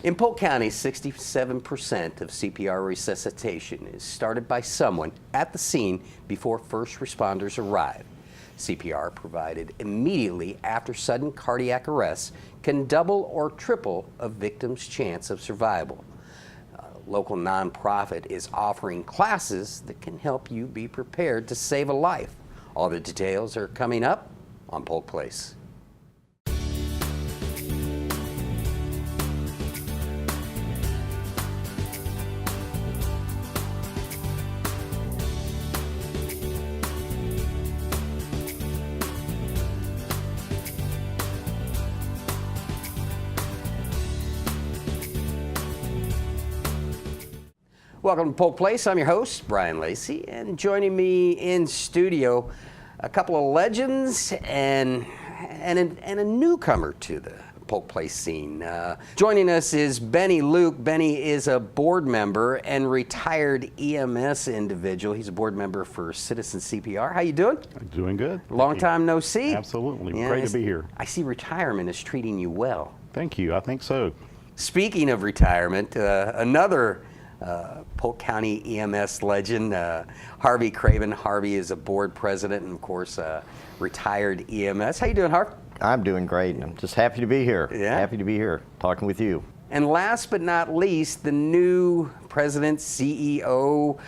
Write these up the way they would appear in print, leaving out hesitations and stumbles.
In Polk County, 67% of CPR resuscitation is started by someone at the scene before first responders arrive. CPR provided immediately after sudden cardiac arrest can double or triple a victim's chance of survival. A local nonprofit is offering classes that can help you be prepared to save a life. All the details are coming up on Polk Place. Welcome to Polk Place. I'm your host, Brian Lacey, and joining me in studio, a couple of legends and a newcomer to the Polk Place scene. Joining us is Benny Luke. Benny is a board member and retired EMS individual. He's a board member for Citizen CPR. How you doing? I'm doing good. Long time no see. Absolutely. Yeah, Great to be here. I see retirement is treating you well. Thank you. I think so. Speaking of retirement, another Polk County EMS legend, Harvey Craven. Harvey is a board president and, of course, retired EMS. How you doing, Harv? I'm doing great. I'm just happy to be here. Yeah. Happy to be here talking with you. And last but not least, the new president, CEO,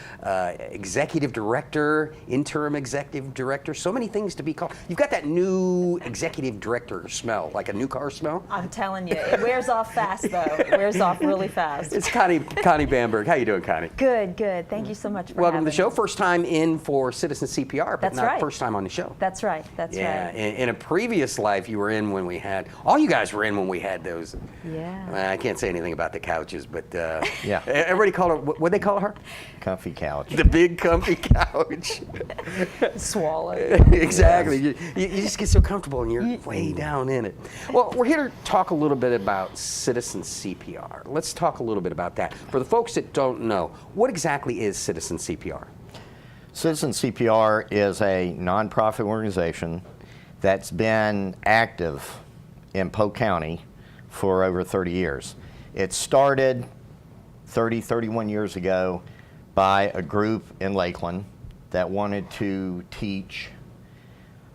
executive director, interim executive director, so many things to be called. You've got that new executive director smell, like a new car smell. I'm telling you, it wears off fast though. It wears off really fast. It's Connie Bamberg. How you doing, Connie? Good, good. Thank you so much for Welcome to the show. me. First time in for Citizen CPR, but That's not right. first time on the show. That's right, that's Yeah, right. in a previous life you were in when we had, all you guys were in when we had those. Yeah. I can't say anything about the couches, but Yeah. everybody call her, what they call her? Comfy couch. The big comfy couch. Swallow. Exactly. You just get so comfortable and you're way down in it. Well, we're here to talk a little bit about Citizen CPR. Let's talk a little bit about that. For the folks that don't know, what exactly is Citizen CPR? Citizen CPR is a nonprofit organization that's been active in Polk County for over 30 years. It started 31 years ago by a group in Lakeland that wanted to teach,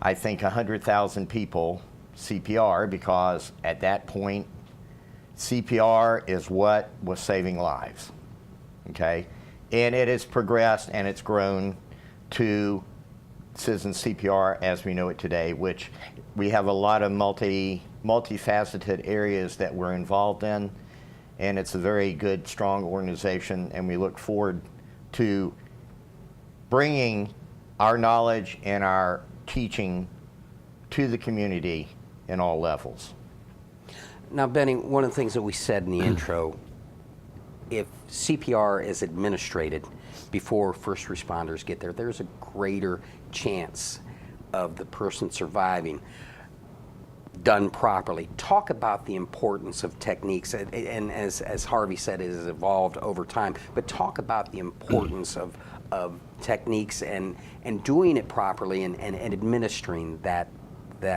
I think, 100,000 people CPR, because at that point, CPR is what was saving lives, okay? And it has progressed and it's grown to Citizen CPR as we know it today, which we have a lot of multifaceted areas that we're involved in, and it's a very good, strong organization, and we look forward to bringing our knowledge and our teaching to the community in all levels. Now, Benny, one of the things that we said in the intro, if CPR is administered before first responders get there, there's a greater chance of the person surviving done properly. Talk about the importance of techniques, and as Harvey said, it has evolved over time, but talk about the importance of techniques and doing it properly and administering that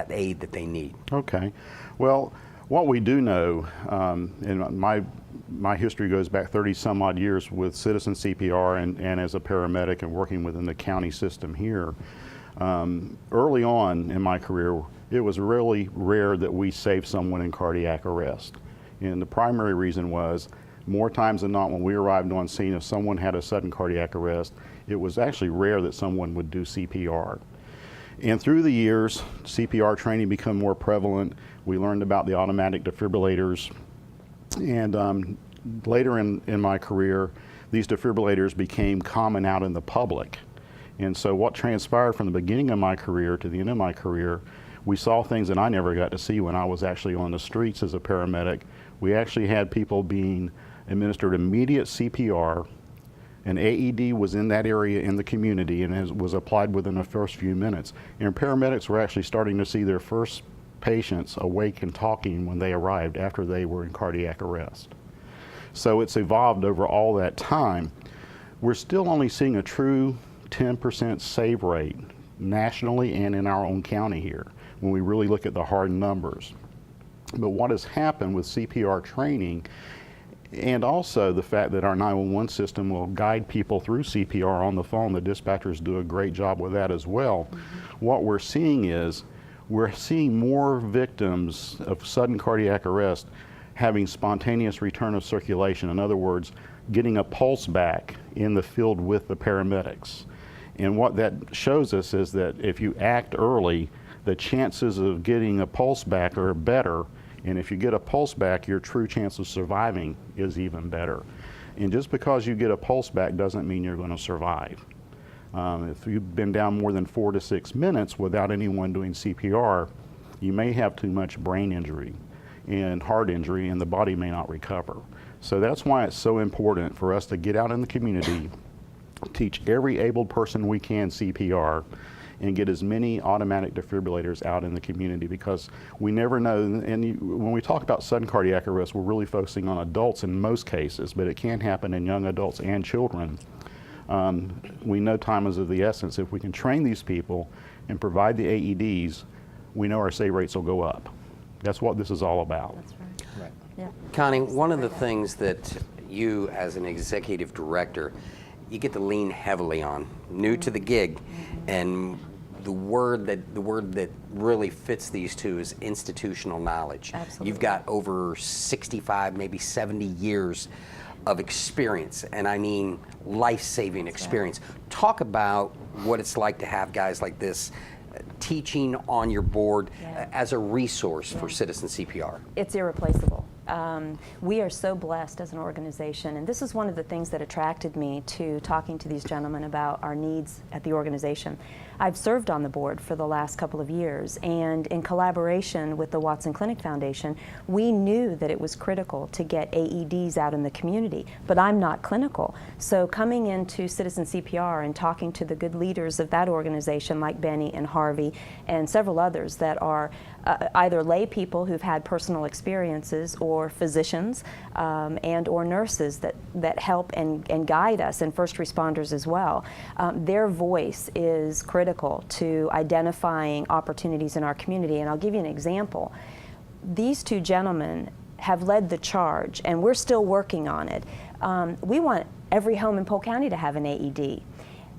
aid that they need. Okay. Well, what we do know, and my history goes back 30 some odd years with Citizen CPR and as a paramedic and working within the county system here. Early on in my career, it was really rare that we saved someone in cardiac arrest. And the primary reason was, more times than not, when we arrived on scene, if someone had a sudden cardiac arrest, it was actually rare that someone would do CPR. And through the years, CPR training became more prevalent. We learned about the automatic defibrillators. And later in my career, these defibrillators became common out in the public. And so what transpired from the beginning of my career to the end of my career, we saw things that I never got to see when I was actually on the streets as a paramedic. We actually had people being administered immediate CPR. An AED was in that area in the community and was applied within the first few minutes. And paramedics were actually starting to see their first patients awake and talking when they arrived after they were in cardiac arrest. So it's evolved over all that time. We're still only seeing a true 10% save rate nationally and in our own county here when we really look at the hard numbers. But what has happened with CPR training And also the fact that our 911 system will guide people through CPR on the phone. The dispatchers do a great job with that as well. What we're seeing is we're seeing more victims of sudden cardiac arrest having spontaneous return of circulation. In other words, getting a pulse back in the field with the paramedics. And what that shows us is that if you act early, the chances of getting a pulse back are better. And if you get a pulse back, your true chance of surviving is even better. And just because you get a pulse back doesn't mean you're going to survive. If you've been down more than 4 to 6 minutes without anyone doing CPR, you may have too much brain injury and heart injury, and the body may not recover. So that's why it's so important for us to get out in the community, teach every abled person we can CPR, and get as many automatic defibrillators out in the community, because we never know. And when we talk about sudden cardiac arrest, we're really focusing on adults in most cases, but it can happen in young adults and children. We know time is of the essence. If we can train these people and provide the AEDs, we know our save rates will go up. That's what this is all about. That's right. Right. Yeah. Connie, one of the things that you as an executive director, you get to lean heavily on, new to the gig, and the word that really fits these two is institutional knowledge. Absolutely. You've got over 65, maybe 70 years of experience, and I mean life-saving experience. Talk about what it's like to have guys like this teaching on your board as a resource for citizen CPR. It's irreplaceable. We are so blessed as an organization, and this is one of the things that attracted me to talking to these gentlemen about our needs at the organization. I've served on the board for the last couple of years, and in collaboration with the Watson Clinic Foundation, we knew that it was critical to get AEDs out in the community, but I'm not clinical. So coming into Citizen CPR and talking to the good leaders of that organization like Benny and Harvey and several others that are either lay people who've had personal experiences or physicians and or nurses that help and guide us, and first responders as well. Their voice is critical to identifying opportunities in our community. And I'll give you an example. These two gentlemen have led the charge, and we're still working on it. We want every home in Polk County to have an AED.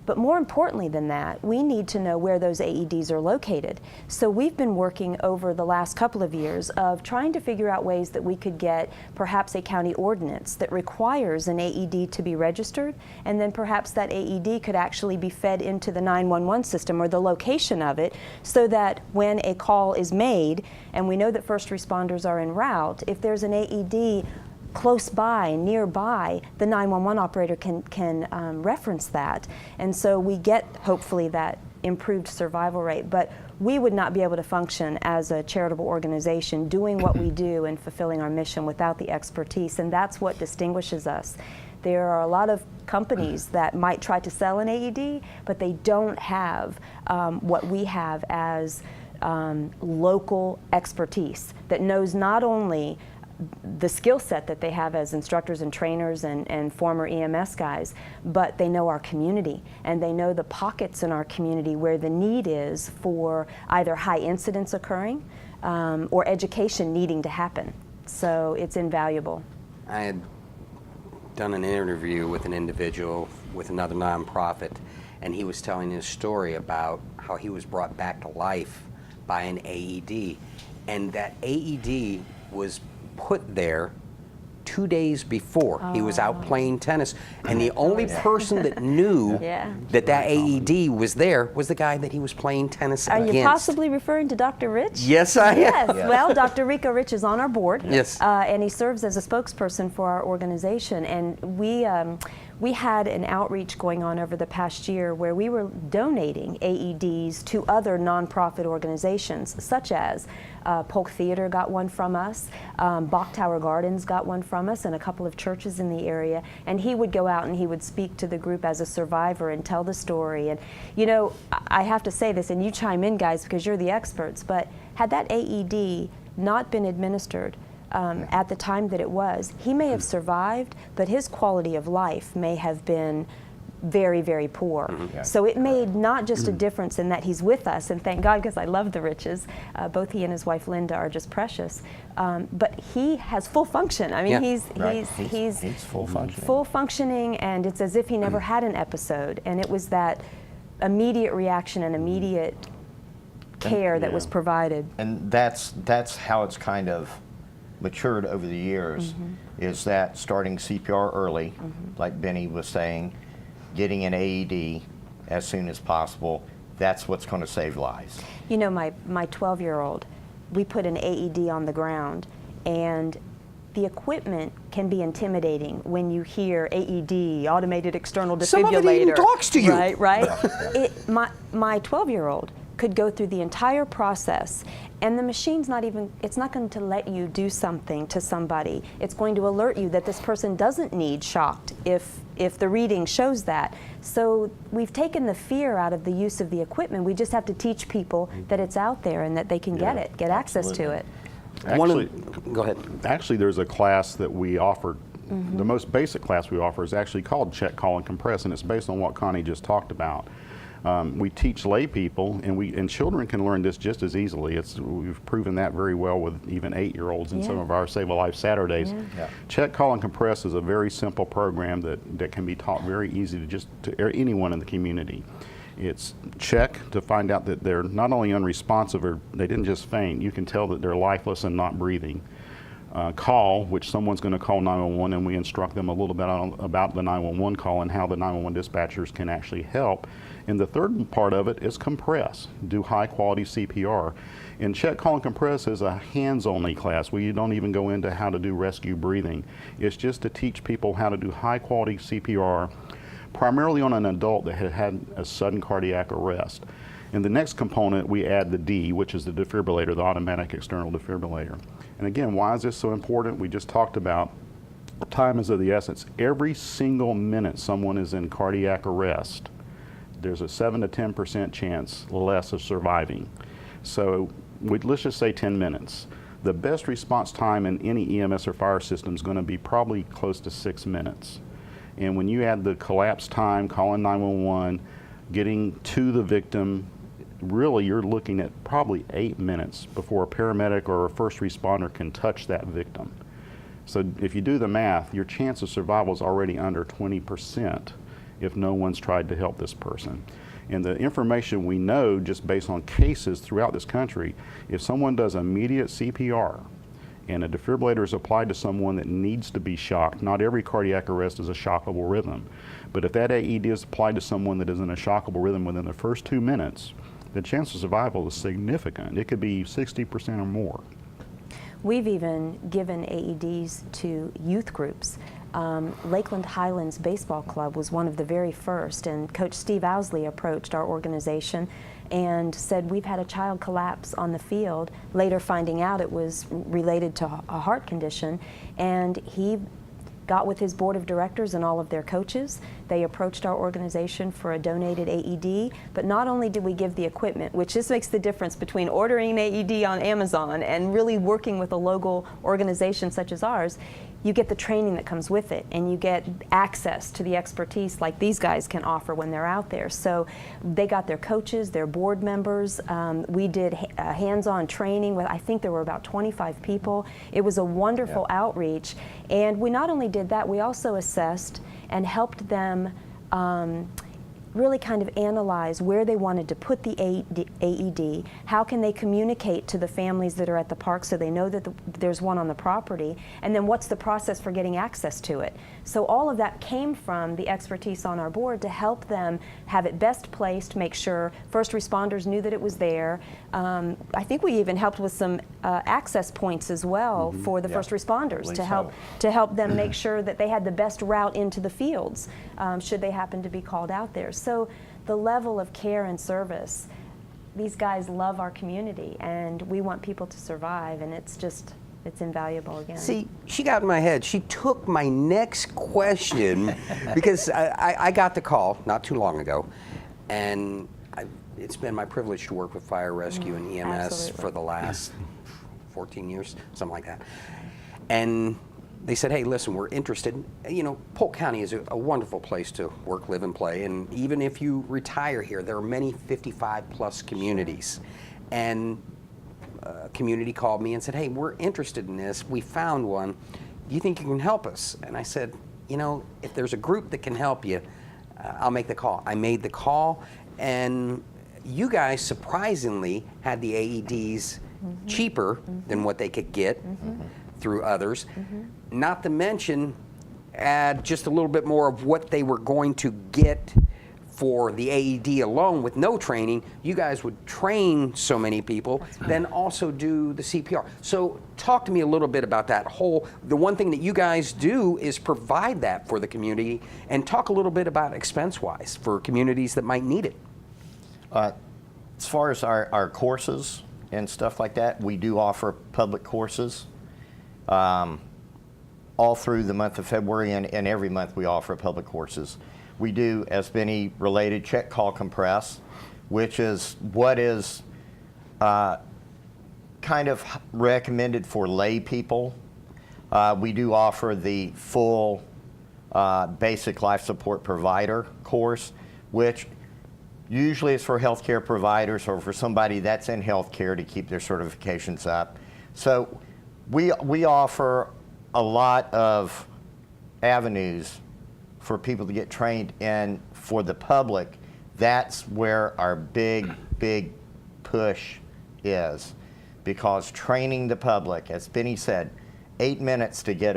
But more importantly than that, we need to know where those AEDs are located. So we've been working over the last couple of years of trying to figure out ways that we could get perhaps a county ordinance that requires an AED to be registered, and then perhaps that AED could actually be fed into the 911 system or the location of it, so that when a call is made and we know that first responders are en route, if there's an AED close by, nearby, the 911 operator can reference that. And so we get, hopefully, that improved survival rate. But we would not be able to function as a charitable organization doing what we do and fulfilling our mission without the expertise, and that's what distinguishes us. There are a lot of companies that might try to sell an AED, but they don't have what we have as local expertise that knows not only the skill set that they have as instructors and trainers and former EMS guys, but they know our community, and they know the pockets in our community where the need is for either high incidents occurring or education needing to happen. So it's invaluable. I had done an interview with an individual with another nonprofit, and he was telling his story about how he was brought back to life by an AED, and that AED was put there 2 days before he was out playing tennis, and the only person that knew that AED was there was the guy that he was playing tennis against. Are you possibly referring to Dr. Rich? Yes, I am. Yes. Well, Dr. Rico Rich is on our board. Yes. And he serves as a spokesperson for our organization, and we had an outreach going on over the past year where we were donating AEDs to other nonprofit organizations, such as Polk Theater got one from us, Bach Tower Gardens got one from us, and a couple of churches in the area. And he would go out and he would speak to the group as a survivor and tell the story. And you know, I have to say this, and you chime in, guys, because you're the experts, but had that AED not been administered at the time that it was, he may have survived, but his quality of life may have been very, very poor. Yeah. So it made not just a difference in that he's with us, and thank God, because I love the Riches. Both he and his wife Linda are just precious. But he has full function. I mean, Right. he's He's full functioning. full functioning, and it's as if he never had an episode. And it was that immediate reaction and immediate care that was provided. And that's how it's kind of matured over the years, is that starting CPR early, like Benny was saying, getting an AED as soon as possible, that's what's going to save lives. You know, my 12-year-old, we put an AED on the ground, and the equipment can be intimidating when you hear AED, automated external defibrillator. Some of it even talks to you. Right. My 12-year-old could go through the entire process, and the machine's it's not going to let you do something to somebody. It's going to alert you that this person doesn't need shocked if the reading shows that. So we've taken the fear out of the use of the equipment. We just have to teach people that it's out there and that they can get access to it. Actually, Go ahead. Actually, there's a class that we offered. The most basic class we offer is actually called Check, Call, and Compress, and it's based on what Connie just talked about. We teach lay people, and children can learn this just as easily. We've proven that very well with even 8-year-olds in some of our Save a Life Saturdays. Yeah. Check, Call, and Compress is a very simple program that can be taught very easy to anyone in the community. It's check to find out that they're not only unresponsive, or they didn't just faint, you can tell that they're lifeless and not breathing. Call, which someone's going to call 911, and we instruct them a little bit about the 911 call and how the 911 dispatchers can actually help. And the third part of it is compress, do high quality CPR. And Check, Call, and Compress is a hands-only class where you don't even go into how to do rescue breathing. It's just to teach people how to do high quality CPR, primarily on an adult that had a sudden cardiac arrest. In the next component, we add the D, which is the defibrillator, the automatic external defibrillator. And again, why is this so important? We just talked about time is of the essence. Every single minute someone is in cardiac arrest, there's a 7 to 10% chance less of surviving. So let's just say 10 minutes. The best response time in any EMS or fire system is going to be probably close to 6 minutes. And when you add the collapse time, calling 911, getting to the victim, really you're looking at probably 8 minutes before a paramedic or a first responder can touch that victim. So if you do the math, your chance of survival is already under 20% if no one's tried to help this person. And the information we know just based on cases throughout this country, if someone does immediate CPR and a defibrillator is applied to someone that needs to be shocked, not every cardiac arrest is a shockable rhythm, but if that AED is applied to someone that is in a shockable rhythm within the first 2 minutes, the chance of survival is significant. It could be 60% or more. We've even given AEDs to youth groups. Lakeland Highlands Baseball Club was one of the very first, and Coach Steve Owsley approached our organization and said, we've had a child collapse on the field, later finding out it was related to a heart condition, and he got with his board of directors and all of their coaches. They approached our organization for a donated AED, but not only did we give the equipment, which this makes the difference between ordering an AED on Amazon and really working with a local organization such as ours, you get the training that comes with it, and you get access to the expertise like these guys can offer when they're out there. So they got their coaches, their board members. We did hands-on training with, I think there were about 25 people. It was a wonderful outreach. And we not only did that, we also assessed and helped them really kind of analyze where they wanted to put the AED, how can they communicate to the families that are at the park so they know that there's one on the property, and then what's the process for getting access to it. So all of that came from the expertise on our board to help them have it best placed, make sure first responders knew that it was there. I think we even helped with some access points as well for the first responders to help them make sure that they had the best route into the fields should they happen to be called out there. So the level of care and service, these guys love our community, and we want people to survive, and it's invaluable again. See, she got in my head. She took my next question because I got the call not too long ago, and it's been my privilege to work with fire rescue and EMS Absolutely. for the last 14 years, something like that. And they said, hey, listen, we're interested. You know, Polk County is a wonderful place to work, live, and play. And even if you retire here, there are many 55-plus communities. And a community called me and said, hey, we're interested in this. We found one. Do you think you can help us? And I said, you know, if there's a group that can help you, I'll make the call. I made the call, and you guys surprisingly had the AEDs cheaper than what they could get through others. Not to mention, add just a little bit more of what they were going to get for the AED alone with no training. You guys would train so many people, then also do the CPR. So talk to me a little bit about that the one thing that you guys do is provide that for the community, and talk a little bit about expense-wise for communities that might need it. As far as our courses and stuff like that, we do offer public courses all through the month of February, and every month we offer public courses. We do, as Benny related, check, call, compress, which is what is kind of recommended for lay people. We do offer the full basic life support provider course, which usually is for healthcare providers or for somebody that's in healthcare to keep their certifications up. So we offer a lot of avenues for people to get trained, and for the public, that's where our big push is, because training the public, as Benny said, 8 minutes to get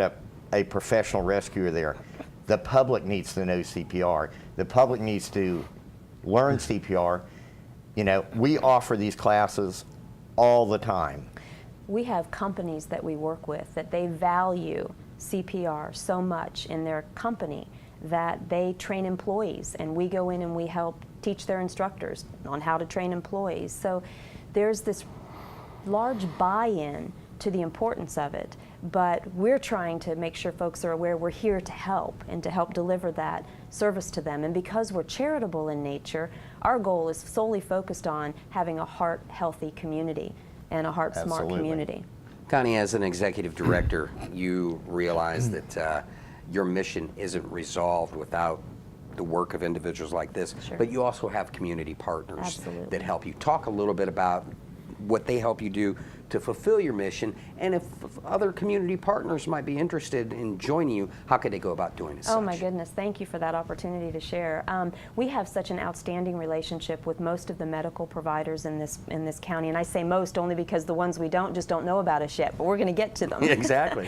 a professional rescuer there. The public needs to know CPR. The public needs to learn CPR. You know, we offer these classes all the time. We have companies that we work with that they value CPR so much in their company that they train employees, and we go in and we help teach their instructors on how to train employees. So there's this large buy-in to the importance of it, but we're trying to make sure folks are aware we're here to help and to help deliver that service to them. And because we're charitable in nature, our goal is solely focused on having a heart-healthy community and a heart-smart community. Connie, as an executive director, you realize that your mission isn't resolved without the work of individuals like this, but you also have community partners that help you. Talk a little bit about what they help you do to fulfill your mission, and if other community partners might be interested in joining you, how could they go about doing this? Oh my goodness, thank you for that opportunity to share. We have such an outstanding relationship with most of the medical providers in this county, and I say most only because the ones we don't just don't know about us yet, but we're going to get to them. Exactly.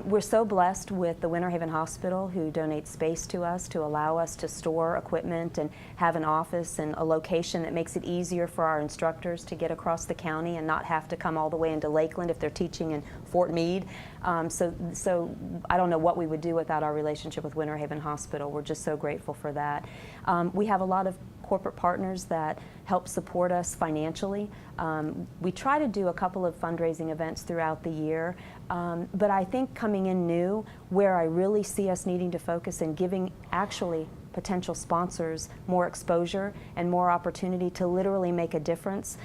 We're so blessed with the Winter Haven Hospital, who donates space to us to allow us to store equipment and have an office and a location that makes it easier for our instructors to get across the county and not have to come all the way into Lakeland if they're teaching in Fort Meade. So I don't know what we would do without our relationship with Winter Haven Hospital. We're just so grateful for that. We have a lot of corporate partners that help support us financially. We try to do a couple of fundraising events throughout the year, but I think coming in new, where I really see us needing to focus and giving actually potential sponsors more exposure and more opportunity to literally make a difference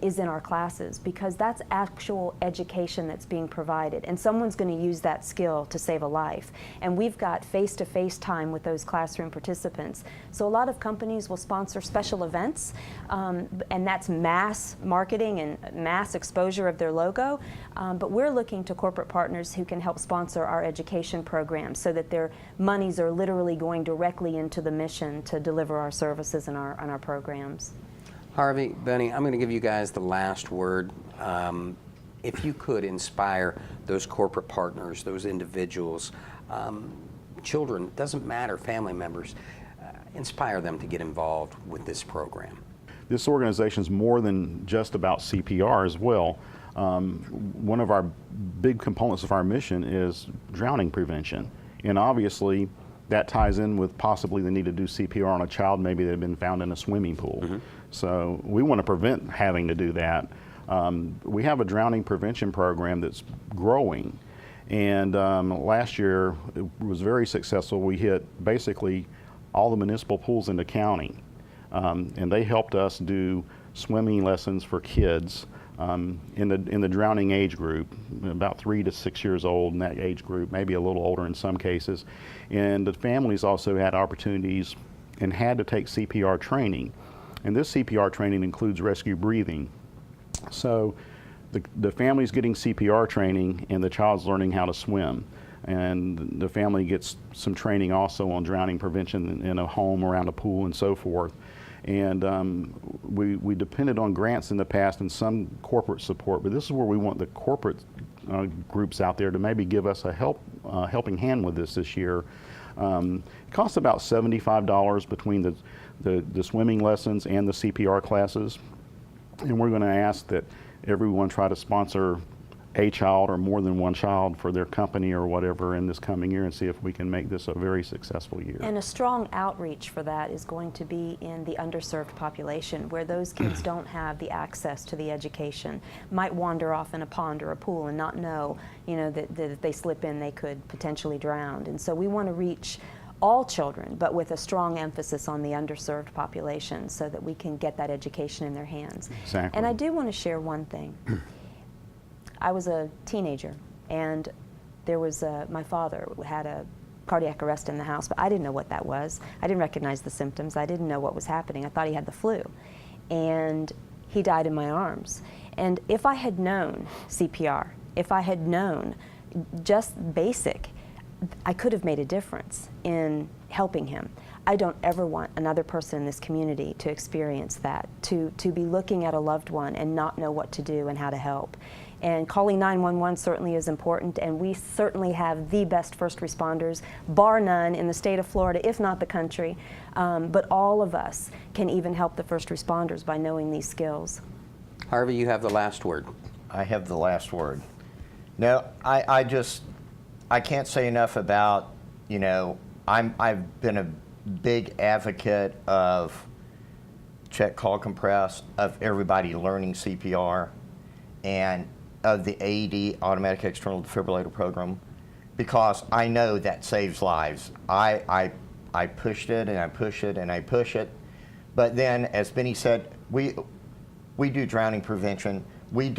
is in our classes, because that's actual education that's being provided, and someone's going to use that skill to save a life. And we've got face-to-face time with those classroom participants. So a lot of companies will sponsor special events, and that's mass marketing and mass exposure of their logo, but we're looking to corporate partners who can help sponsor our education programs so that their monies are literally going directly into the mission to deliver our services and our programs. Harvey, Benny, I'm going to give you guys the last word. If you could inspire those corporate partners, those individuals, children, doesn't matter, family members, inspire them to get involved with this program. This organization is more than just about CPR as well. One of our big components of our mission is drowning prevention, and obviously that ties in with possibly the need to do CPR on a child maybe that had been found in a swimming pool. So we want to prevent having to do that. We have a drowning prevention program that's growing, and last year it was very successful. We hit basically all the municipal pools in the county, and they helped us do swimming lessons for kids in the drowning age group, about 3 to 6 years old in that age group, maybe a little older in some cases. And the families also had opportunities and had to take CPR training. And this CPR training includes rescue breathing. So the family's getting CPR training and the child's learning how to swim. And the family gets some training also on drowning prevention in a home, around a pool, and so forth. And we depended on grants in the past and some corporate support, but this is where we want the corporate groups out there to maybe give us a helping hand with this year. It costs about $75 between the swimming lessons and the CPR classes, and we're going to ask that everyone try to sponsor a child or more than one child for their company or whatever in this coming year, and see if we can make this a very successful year. And a strong outreach for that is going to be in the underserved population, where those kids don't have the access to the education, might wander off in a pond or a pool and not know, that if they slip in they could potentially drown. And so we want to reach all children, but with a strong emphasis on the underserved population, so that we can get that education in their hands. Exactly. And I do want to share one thing. I was a teenager, and there was my father had a cardiac arrest in the house, but I didn't know what that was. I didn't recognize the symptoms. I didn't know what was happening. I thought he had the flu. And he died in my arms. And if I had known CPR, if I had known just basic, I could have made a difference in helping him. I don't ever want another person in this community to experience that, to be looking at a loved one and not know what to do and how to help. And calling 911 certainly is important, and we certainly have the best first responders, bar none, in the state of Florida, if not the country. But all of us can even help the first responders by knowing these skills. Harvey, you have the last word. I have the last word. No, I can't say enough about, I've been a big advocate of check, call, compress, of everybody learning CPR, and of the AED, automatic external defibrillator program, because I know that saves lives. I pushed it and I push it and I push it, but then, as Benny said, we do drowning prevention. We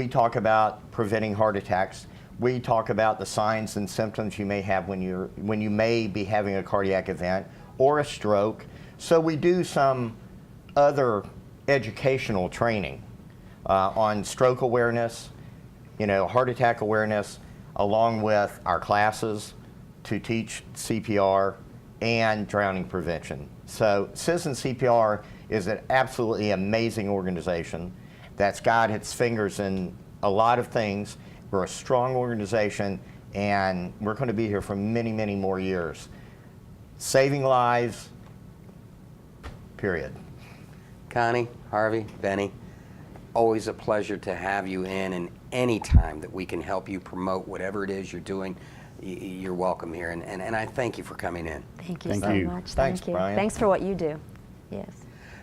talk about preventing heart attacks. We talk about the signs and symptoms you may have when you may be having a cardiac event or a stroke. So we do some other educational training on stroke awareness, heart attack awareness, along with our classes to teach CPR and drowning prevention. So Citizen CPR is an absolutely amazing organization that's got its fingers in a lot of things. We're a strong organization, and we're going to be here for many, many more years. Saving lives, period. Connie, Harvey, Benny, always a pleasure to have you in, and any time that we can help you promote whatever it is you're doing, you're welcome here. And I thank you for coming in. Thank you Thank so you. much. Thanks, Thank you. Brian. Thanks for what you do. Yes.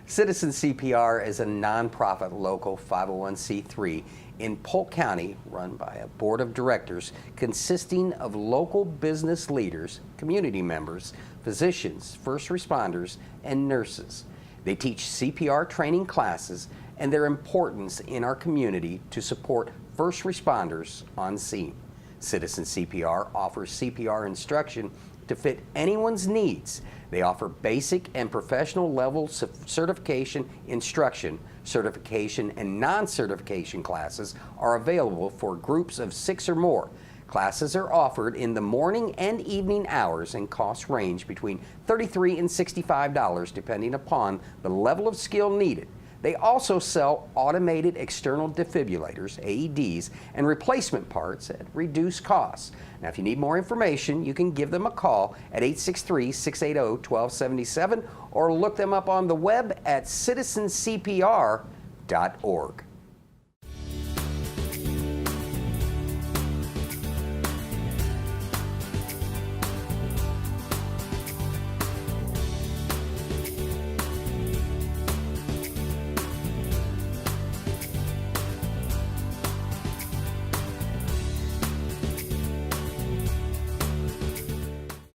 Citizen CPR is a nonprofit local 501c3 in Polk County, run by a board of directors consisting of local business leaders, community members, physicians, first responders, and nurses. They teach CPR training classes and their importance in our community to support first responders on scene. Citizen CPR offers CPR instruction to fit anyone's needs. They offer basic and professional level certification instruction. Certification and non-certification classes are available for groups of 6 or more. Classes are offered in the morning and evening hours, and costs range between $33 and $65 depending upon the level of skill needed. They also sell automated external defibrillators, AEDs, and replacement parts at reduced costs. Now, if you need more information, you can give them a call at 863-680-1277 or look them up on the web at citizencpr.org.